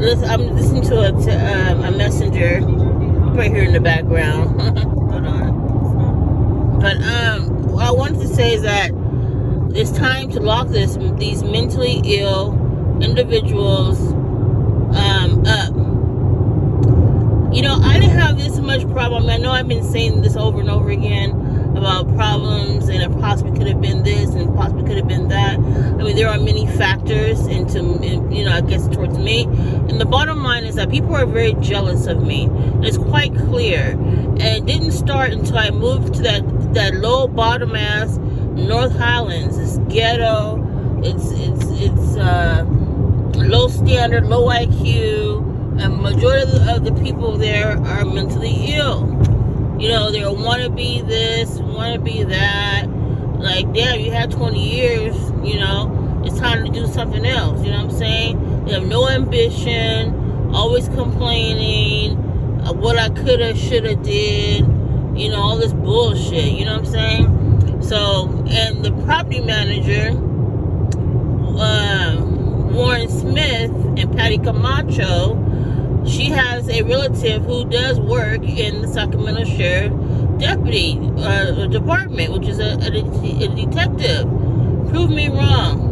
I'm listening to a messenger right here in the background. Hold on. But what I wanted to say is that it's time to lock these mentally ill individuals up. I didn't have this much problem. I know I've been saying this over and over again about problems, and it possibly could have been this and possibly could have been that. I mean, there are many factors I guess towards me. And the bottom line is that people are very jealous of me. And it's quite clear. And it didn't start until I moved to that low bottom ass North Highlands. It's ghetto. It's low standard, low IQ. And majority of the people there are mentally ill. They want to be this, want to be that. Like, damn, you had 20 years, it's time to do something else. You know what I'm saying? They have no ambition, always complaining, what I coulda, shoulda did, all this bullshit. You know what I'm saying? So, and the property manager, Warren Smith and Patty Camacho, she has a relative who does work in the Sacramento Sheriff Deputy Department, which is a detective. Prove me wrong.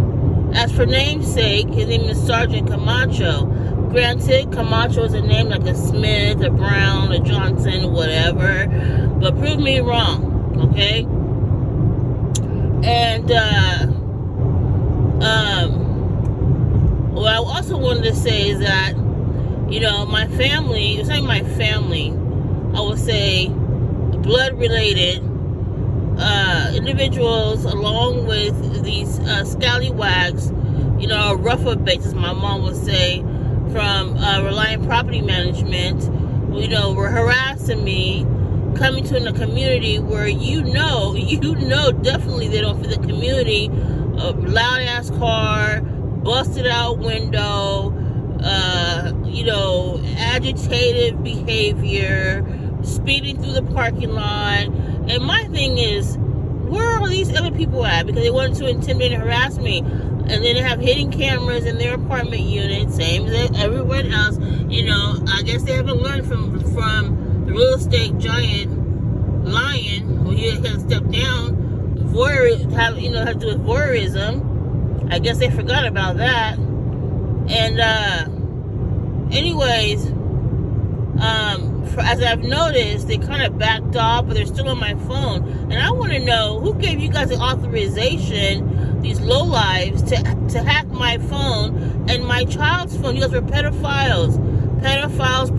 As for namesake, his name is Sergeant Camacho. Granted, Camacho is a name like a Smith, a Brown, a Johnson, whatever. But prove me wrong, okay? And what I also wanted to say is that my family, it's not my family, I would say blood-related individuals, along with these scallywags, rough-a-bits, as my mom would say, from Reliant Property Management, were harassing me, coming to in a community where definitely they don't fit the community. A loud-ass car, busted-out window, agitated behavior, speeding through the parking lot. And my thing is, where are these other people at? Because they wanted to intimidate and harass me. And then they have hidden cameras in their apartment unit, same as everyone else. I guess they haven't learned from the real estate giant lion, who he has stepped down, had to do with voyeurism. I guess they forgot about that. And anyways, as I've noticed, they kind of backed off, but they're still on my phone. And I want to know, who gave you guys the authorization, these lowlives, to hack my phone and my child's phone? You guys were pedophiles,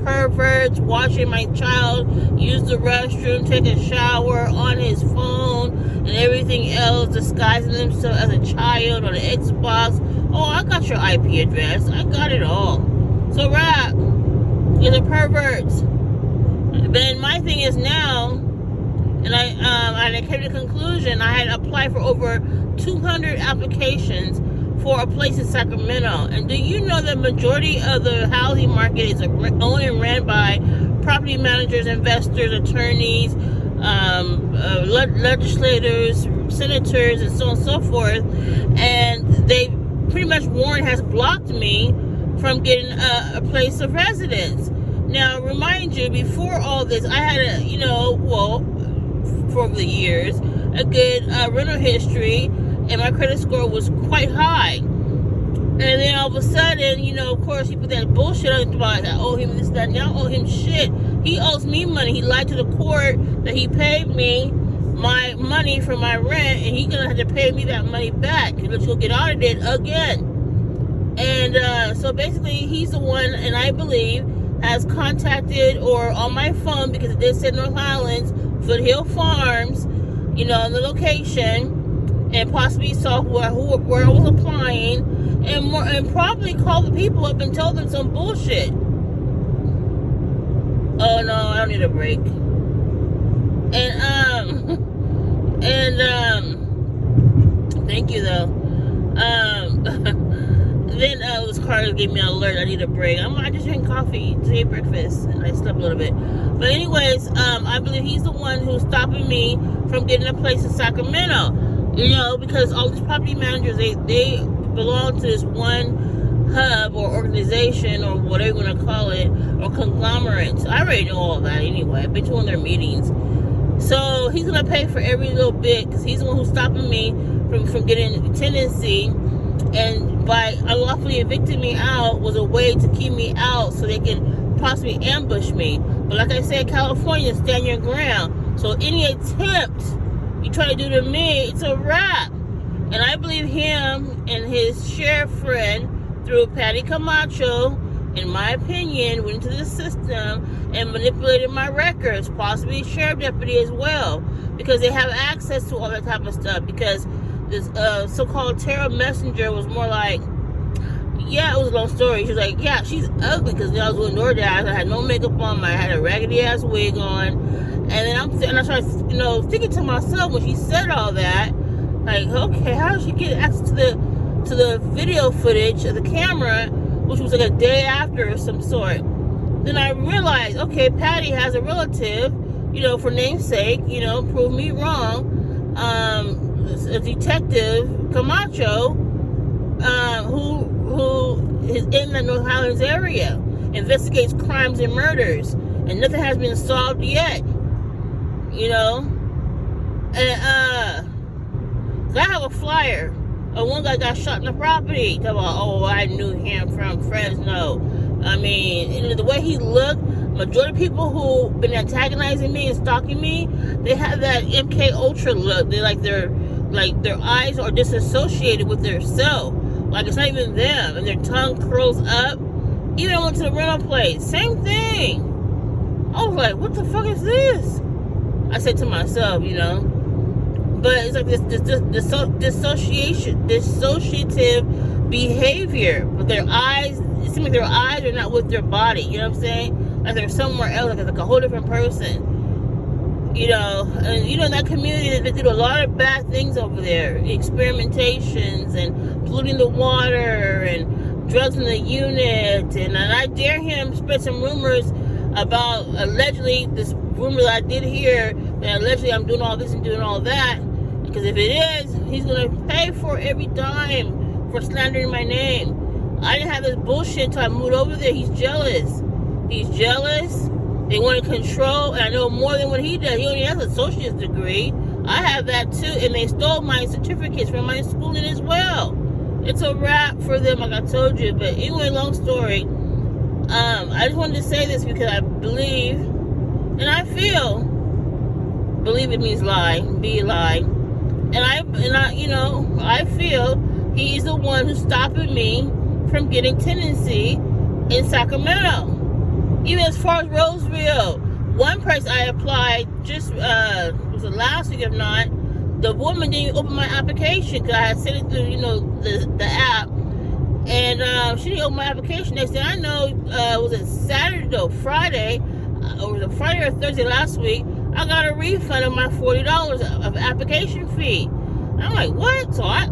perverts, watching my child use the restroom, take a shower on his phone, and everything else, disguising themselves as a child on an Xbox. Oh, I got your IP address. I got it all. So, rap, you're the perverts. But my thing is now, and I came to the conclusion, I had applied for over 200 applications for a place in Sacramento. And do you know that majority of the housing market is owned and ran by property managers, investors, attorneys, legislators, senators, and so on and so forth. And they pretty much, Warren has blocked me from getting a place of residence. Now, remind you, before all this, I had for over the years, a good rental history, and my credit score was quite high. And then all of a sudden, of course, he put that bullshit on about I owe him this, that, and I owe him shit. He owes me money. He lied to the court that he paid me my money for my rent, and he's gonna have to pay me that money back, which will get audited again. And so basically, he's the one, and I believe, has contacted, or on my phone, because it did say North Highlands, Foothill Farms, on the location, and possibly saw where I was applying, and probably called the people up and told them some bullshit. Oh no, I don't need a break. Thank you though. Then this car gave me an alert. I need a break. I just drank coffee, just ate breakfast, and I slept a little bit. But anyways, I believe he's the one who's stopping me from getting a place in Sacramento. Because all these property managers, they belong to this one hub or organization or whatever you want to call it, or conglomerate. So I already know all that anyway. I've been to one of their meetings. So he's going to pay for every little bit because he's the one who's stopping me from getting tenancy. And by unlawfully evicting me out was a way to keep me out so they can possibly ambush me. But like I said, California, stand your ground. So any attempt you try to do to me, it's a wrap. And I believe him and his sheriff friend through Patty Camacho, in my opinion, went into the system and manipulated my records, possibly sheriff deputy as well, because they have access to all that type of stuff. Because this so-called terror messenger was more like, yeah, it was a long story. She was like, yeah, she's ugly, because I was doing DoorDash. I had no makeup on. I had a raggedy ass wig on, and then I started, thinking to myself when she said all that, like, okay, how did she get access to the video footage of the camera, which was like a day after of some sort? Then I realized, okay, Patty has a relative, for namesake, prove me wrong. A detective, Camacho, who is in the North Highlands area, investigates crimes and murders, and nothing has been solved yet. And I have a flyer. One guy got shot in the property. Talk about, oh, I knew him from Fresno. I mean, the way he looked, majority of people who been antagonizing me and stalking me, they have that MK Ultra look. They like their eyes are disassociated with their self. Like it's not even them, and their tongue curls up. Even I went to the rental place, same thing. I was like, what the fuck is this? I said to myself, but it's like this dissociative behavior. But their eyes, it seems like their eyes are not with their body. You know what I'm saying? Like they're somewhere else, like a whole different person. And in that community, they did a lot of bad things over there. Experimentations and polluting the water and drugs in the unit. And I dare him spread some rumors about allegedly, this rumor that I did hear, that allegedly I'm doing all this and doing all that. Because if it is, he's going to pay for every dime for slandering my name. I didn't have this bullshit until I moved over there. He's jealous. They want to control, and I know more than what he does. He only has an associate's degree. I have that too, and they stole my certificates from my schooling as well. It's a wrap for them, like I told you. But anyway, long story. I just wanted to say this because I believe, and I feel, believe it means lie, be a lie, and I feel he's the one who's stopping me from getting tenancy in Sacramento. Even as far as Roseville, one place I applied just was it last week, if not, the woman didn't even open my application because I had sent it through the app, and she didn't open my application. Next thing I know, was it Saturday or Friday, or was it Friday or Thursday last week? I got a refund of my $40 of application fee. And I'm like, what? So I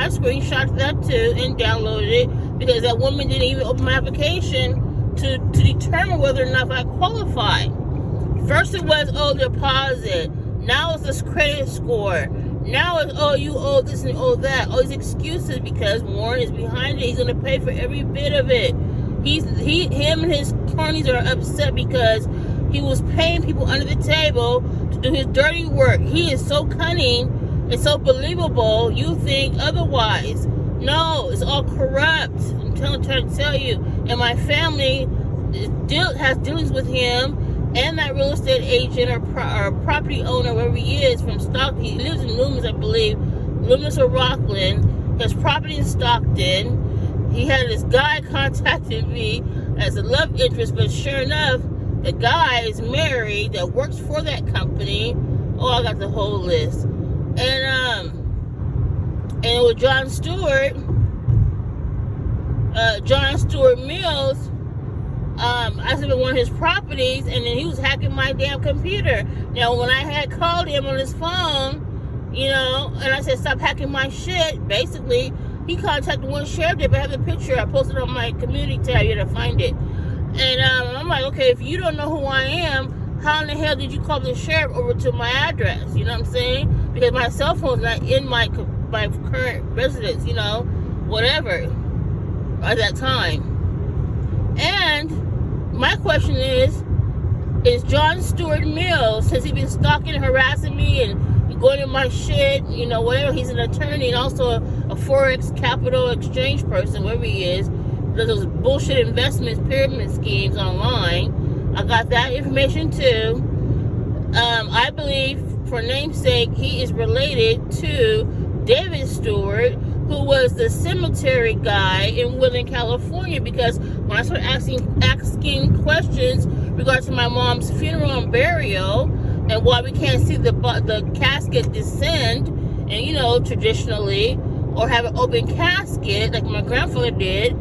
screenshot that too and downloaded it because that woman didn't even open my application to determine whether or not I qualify. First it was, deposit. Now it's this credit score. Now it's, you owe this and owe that. All these excuses because Warren is behind it. He's going to pay for every bit of it. Him and his attorneys are upset because he was paying people under the table to do his dirty work. He is so cunning and so believable, you think otherwise. No, it's all corrupt. I'm trying to tell you. And my family has dealings with him and that real estate agent or property owner, wherever he is, from Stockton. He lives in Loomis, I believe. Loomis or Rockland. He has property in Stockton. He had this guy contacted me as a love interest, but sure enough, the guy is married that works for that company. Oh, I got the whole list. And with John Stewart Mills, I was in one of his properties, and then he was hacking my damn computer. Now, when I had called him on his phone, and I said, stop hacking my shit, basically, he contacted one sheriff. If I have the picture, I posted it on my community tab. You had to find it. And I'm like, okay, if you don't know who I am, how in the hell did you call the sheriff over to my address? You know what I'm saying? Because my cell phone's not in my current residence, whatever. at that time. And my question is John Stuart Mills, has he been stalking and harassing me and going in my shit, whatever? He's an attorney and also a Forex capital exchange person, wherever he is. Those bullshit investments, pyramid schemes online. I got that information too. I believe, for namesake, he is related to David Stewart, who was the cemetery guy in Woodland, California, because when I started asking questions regarding my mom's funeral and burial and why we can't see the casket descend, and traditionally, or have an open casket like my grandfather did,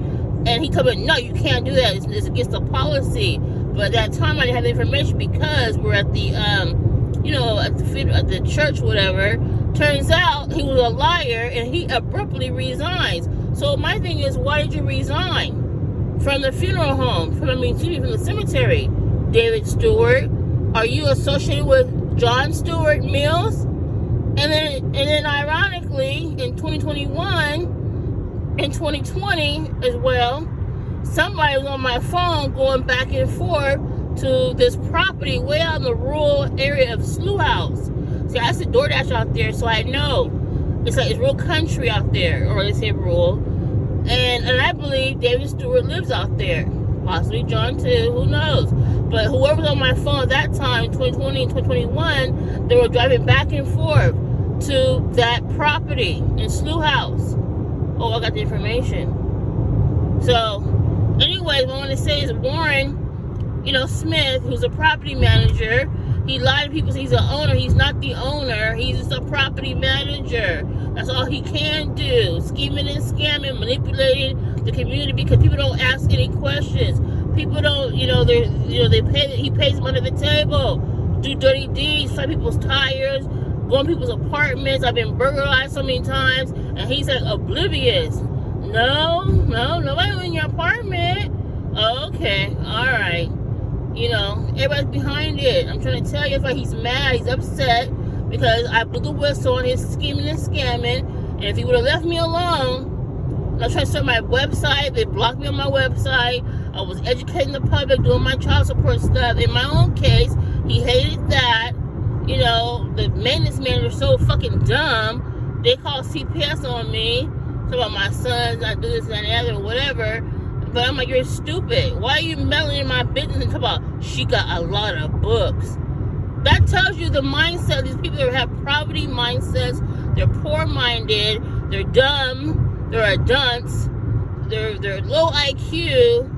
and he told me, no, you can't do that. It's against the policy. But at that time, I didn't have the information because we're at the, at the church, whatever. Turns out he was a liar, and he abruptly resigns. So my thing is, why did you resign from the funeral home? From the cemetery? David Stewart, are you associated with John Stuart Mills? And then ironically, in 2021. In 2020 as well, somebody was on my phone going back and forth to this property way out in the rural area of Slough House. See, I said DoorDash out there, so I know it's real country out there, or they say rural. And I believe David Stewart lives out there, possibly John too. Who knows? But whoever was on my phone at that time, 2020 and 2021, they were driving back and forth to that property in Slough House. Oh, I got the information. So, anyways, what I want to say is Warren, Smith, who's a property manager, he lied to people. He's the owner. He's not the owner. He's just a property manager. That's all he can do. Scheming and scamming, manipulating the community because people don't ask any questions. People don't, he pays them under the table, do dirty deeds, flat people's tires, go in people's apartments. I've been burglarized so many times, and he's oblivious. No, nobody in your apartment. Okay, all right. Everybody's behind it. I'm trying to tell you, he's mad, he's upset because I blew the whistle on his scheming and scamming. And if he would have left me alone, I was trying to start my website. They blocked me on my website. I was educating the public, doing my child support stuff. In my own case, he hated that. The maintenance manager is so fucking dumb. They call CPS on me. Talk about my sons, I do this and that and the other, whatever. But I'm like, you're stupid. Why are you meddling in my business and talk about she got a lot of books? That tells you the mindset. These people that have poverty mindsets, they're poor-minded, they're dumb, they're a dunce, they're low IQ,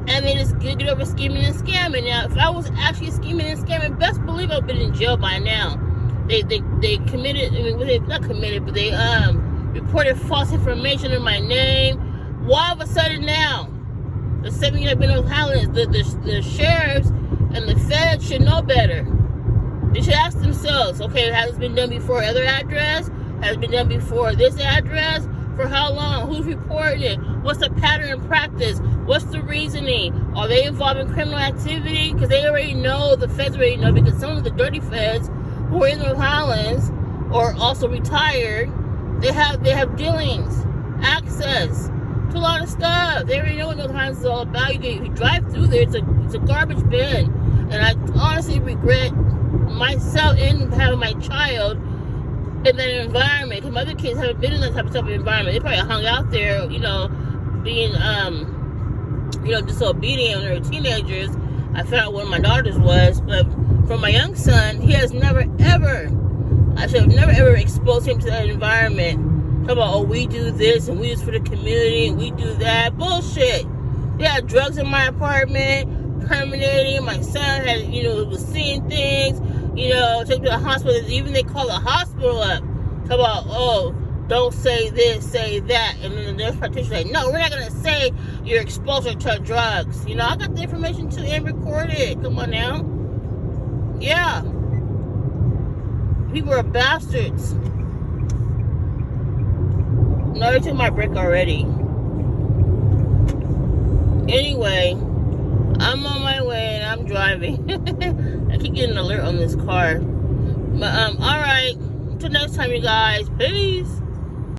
and they just get over scheming and scamming. Now, if I was actually scheming and scamming, best believe I've been in jail by now. They committed, not committed, but they reported false information in my name. Why all of a sudden now? The 7 years I've been in Highlands, the sheriffs and the feds should know better. They should ask themselves, okay, has this been done before other address? Has it been done before this address? For how long? Who's reporting it? What's the pattern and practice? What's the reasoning? Are they involved in criminal activity? Because they already know, the feds already know, because some of the dirty feds who are in the Highlands or also retired, they have dealings, access to a lot of stuff. They already know what North Highlands is all about. You drive through there, it's a garbage bin. And I honestly regret myself and having my child in that environment, because my other kids haven't been in that type of environment. They probably hung out there, being disobedient when they were teenagers. I found out one of my daughters was, but for my young son, he has never ever, I should have never ever exposed him to that environment. Talk about, we do this and we do this for the community and we do that. Bullshit. They had drugs in my apartment, permeating. My son had, was seeing things, take to the hospital. Even they call the hospital up. Talk about, don't say this, say that. And then the nurse practitioner like, no, we're not going to say you're exposed to drugs. I got the information too and recorded it. Come on now. Yeah. People are bastards. No, they took my break already. Anyway, I'm on my way and I'm driving. I keep getting an alert on this car. But, alright. Until next time, you guys. Peace.